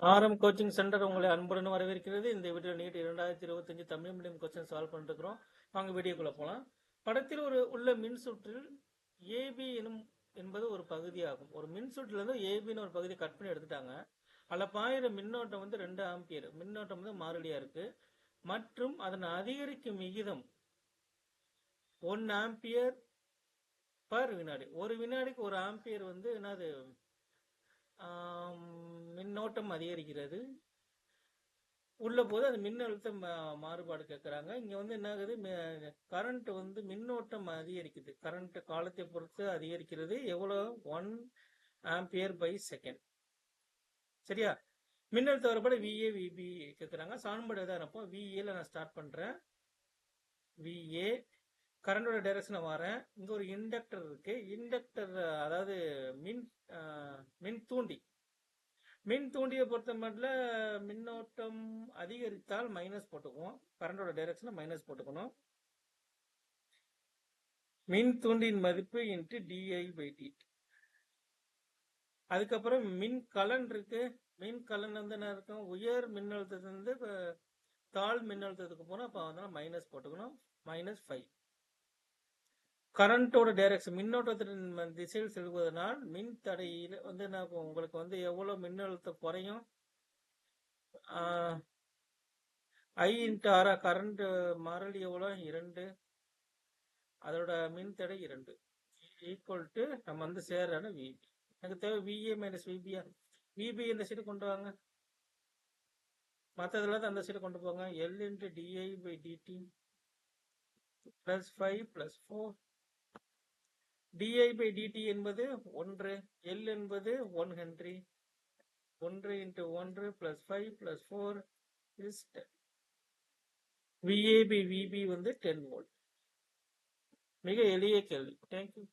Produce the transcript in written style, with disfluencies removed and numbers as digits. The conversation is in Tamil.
ஆரம் கோச்சிங் சென்டர் உங்களை அன்புடன் வரவேற்கிறது. இந்த video NEET 2025 Tamil medium question solve பண்ணிருக்கிறோம். வாங்க வீடியோக்குள்ள போலாம். படத்தில் உள்ள மின்சுற்றில் ஏபி என்பது ஒரு பகுதியாகும். ஒரு மின்சுற்றிலிருந்து ஏபின்னு ஒரு பகுதியை கட் பண்ணி எடுத்துட்டாங்க. அதில் பாயிற மின்னோட்டம் 2 ஆம்பியர். மின்னோட்டம் மாறிலியா இருக்கு. மற்றும் அதன் அதிகரிக்கும் விகிதம் 1 ஆம்பியர் பர் வினாடி. ஒரு வினாடிக்கு 1 ஆம்பியர் என்னது மின்னோட்டம் அதிகரிக்கிறது. உள்ள போது அது மின்னழுத்த மாறுபாடு கேட்கறாங்க. இங்க என்ன ஆகுது, கரண்ட் மின்னோட்டம் அதிகரிக்குது. கரண்ட் காலத்தை பொறுத்து அதிகரிக்கிறது. எவ்வளவு? 1 ஆம்பியர் பை செகண்ட். சரியா? மின்னழுத்த வேறுபாடு VA VB கேட்கறாங்க. சமன்பாடு எதாவது இருப்போம். VAல நான் ஸ்டார்ட் பண்றேன். VA கரண்டோட டைரக்ஷன் வரேன். இங்க ஒரு இண்டக்டர் இருக்கு. இண்டக்டர் அதாவது மின் தூண்டி. மின் தூண்டியை பொறுத்த மட்டும் மின்னோட்டம் அதிகரித்தால் மைனஸ் போட்டுக்குவோம். கரண்டோட டைரக்ஷன் மைனஸ் போட்டுக்கணும். மின் தூண்டியின் மதிப்பு இன்ட்டு DI/dt. அதுக்கப்புறம் மின் கலன் இருக்கு. மின் கலன் என்ன இருக்கும்? உயர் மின்னழுத்தத்திலிருந்து தாழ் மின்னழுத்தத்துக்கு போனோம். அப்போ மைனஸ் போட்டுக்கணும். -5. கரண்டோட டைரக்ஷன் மின்னோட்டத்தின் திசையில் செல்வதனால் மின் தடையில் உங்களுக்கு எவ்வளவு மின்னழுத்தம் குறையும்? I/R கரண்ட் மாறல் எவ்வளவு? 2. அதோட மின் தடை 2 ஈக்குவல் டு நம்ம சேர்றான VB. எனக்கு தேவை VA மைனஸ் VB. VB இந்த சைடு கொண்டு வாங்க. மற்றதுல அந்த சைடு கொண்டு போங்க. L into DI/dt plus 5 plus 4. DI/dt என்பது 1. L என்பது 1 Henry. 1 into 1 plus 5 plus 4 is 10. VA/VB 10 volt. மிக எளிய கேள்வி. தேங்க்யூ.